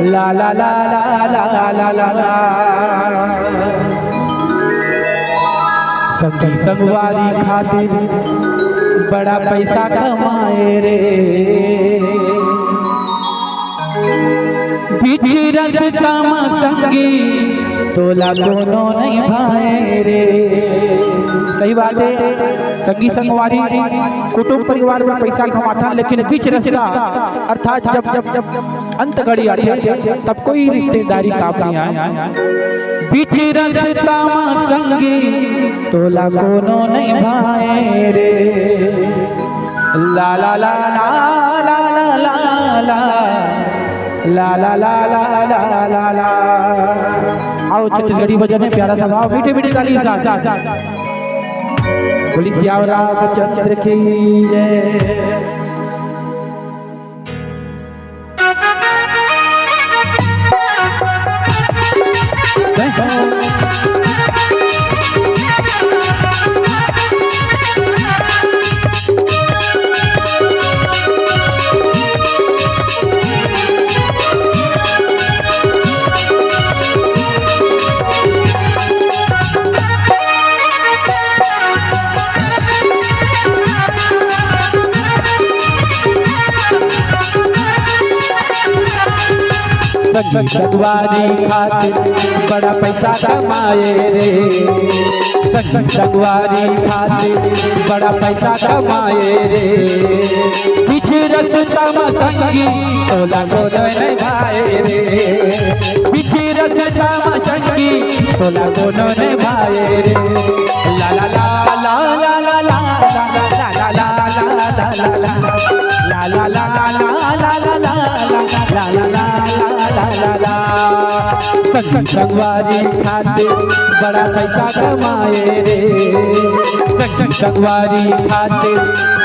ला ला ला ला ला ला ला। संगी संगवारी खातिर बड़ा पैसा कमाए रे, बीच रास्ता में संगी तोला दोनों नहीं भाई रे। सही बात है, संगी संगवारी कुटुंब परिवार में पैसा कमाता, लेकिन बीच रास्ता अर्थात जब जब जब अंत घड़ी आती है तब कोई रिश्तेदारी काम नहीं आए। बीच रास्ता में संगी तोला दोनों नहीं भाई रे। ला ला ला ला ला ला ला ला ला ला ला ला ला ला। आओ छत्तीसगढ़ी भजन में प्यारा सा भाव, मीठे मीठे ताली बोली सियावर रामचंद्र की जय। संगी संगवारी खातिर बड़ा पैसा कमाए रे, संगी संगवारी खातिर बड़ा पैसा कमाए रे। बीच रास्ता में संगी तोला दोनों नहीं भाई रे, बीच रास्ता में संगी तोला दोनों नहीं भाई रे। ला ला ला ला ला ला ला ला ला ला ला ला ला ला ला ला ला। संगी संगवारी खातिर बड़ा पैसा कमाए रे, संगी संगवारी खातिर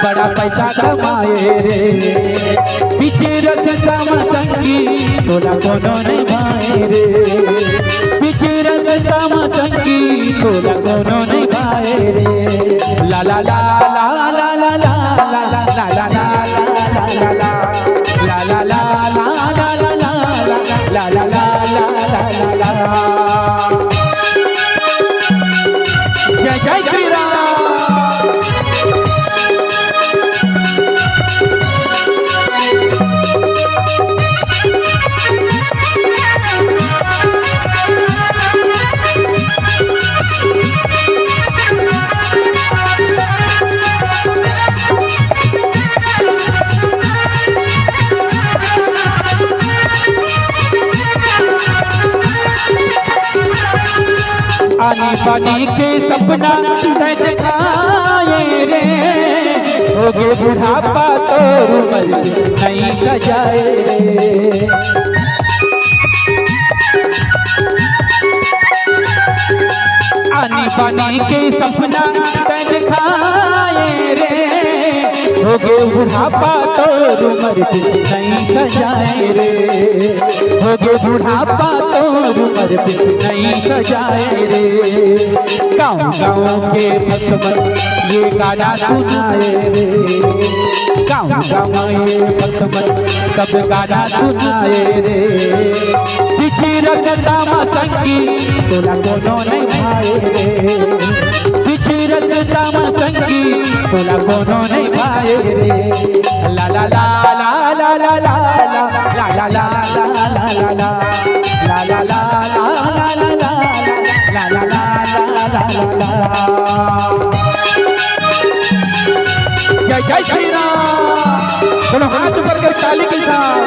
बड़ा पैसा कमाए रे। बीच रास्ता में संगी तोला दोनों नहीं भाई रे, बीच रास्ता में संगी तोला दोनों नहीं भाई रे। ला ला ला ला ला ला ला ला ला ला ला ला ला ला ला ला ला ला ला। जय जय श्री राम। आनी पानी के सपना दिखाए रे, होगे बुढ़ापा तो रुमल नहीं सजाए रे। आनी पानी के सपना दिखाए रे, होगे बुढ़ापा तो रुमल नहीं सजाए रे, होगे बुढ़ापा तो रुमल नहीं सजाए रे। गाँव गाँव के भक्तमन ये गाना सुनाए रे, गाँव गाँव ये भक्तमन सब गाना सुनाए रे। बीच रास्ता में संगी तोला दोनों नहीं भाई रे, बीच रास्ता में संगी तोला दोनों नहीं भाई रे। ला ला ला ला ला ला ला ला ला ला ला ला ला ला ला ला ला ला। जय जय श्री राम। दोनों हाथ ऊपर कर ताली के साथ।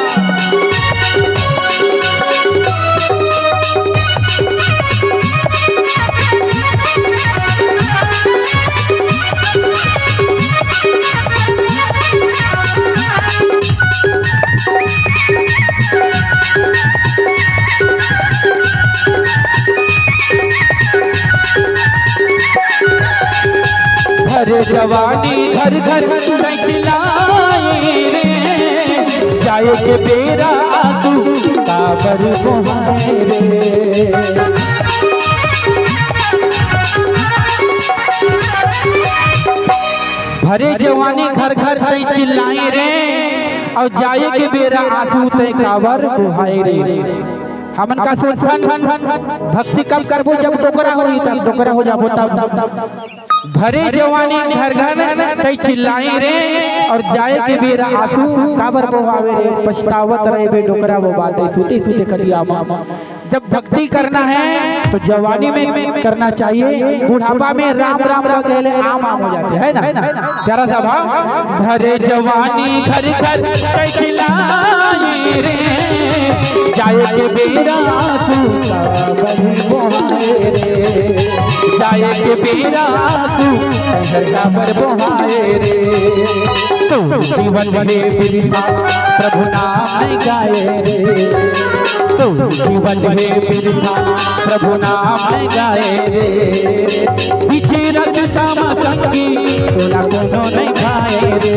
अरे जवानी घर घर खिलाए रे, जाए के बेरा तू काबर बुहाए रे। भरे जवानी घर घर चिल्लाए रे और जाए के बेरा आंसू ते कावर बुहाए रे। हमन का सोचन भक्ति कब करबो जब डोकरा होई तब डोकरा हो जाबो तब भरे जवानी घर घर तई चिल्लाई रे और जाए के बेरा आंसू काबर बहावे रे पछतावत रहे बे डोकरा वो बातें सूते सूते कटिया मामा। जब भक्ति करना है तो जवानी में करना चाहिए, बुढ़ापा में राम राम का कहले आम आम हो जाते है ना प्यारा सा भाव। भरे जवानी घर घर तई चिल्लाई रे जाए के बेरा आंसू काबर बहावे रे जाए के बेरा तू काबर बहाए रे। तो जीवन भरे बिरहा प्रभु नाम गाए रे तो जीवन भरे बिरहा प्रभु नाम गाए रे। पीछे रखता संगी तोला कोनो नहीं खाए रे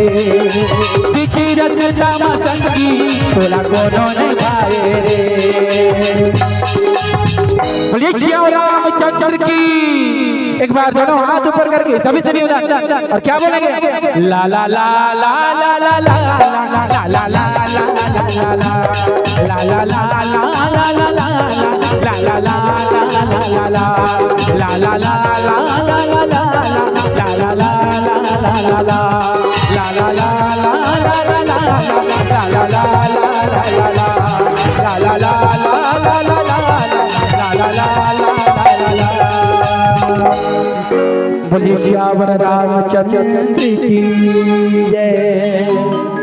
पीछे रखता संगी तोला कोनो नहीं खाए रे। बोलिए श्री रामचंद्र की। एक बार दोनों हाथ ऊपर करके सभी से निवेदन और क्या बोलेंगे ला ला ला ला ला ला ला ला ला ला ला ला ला ला बोलिए श्यावर रामचंद्र की जय।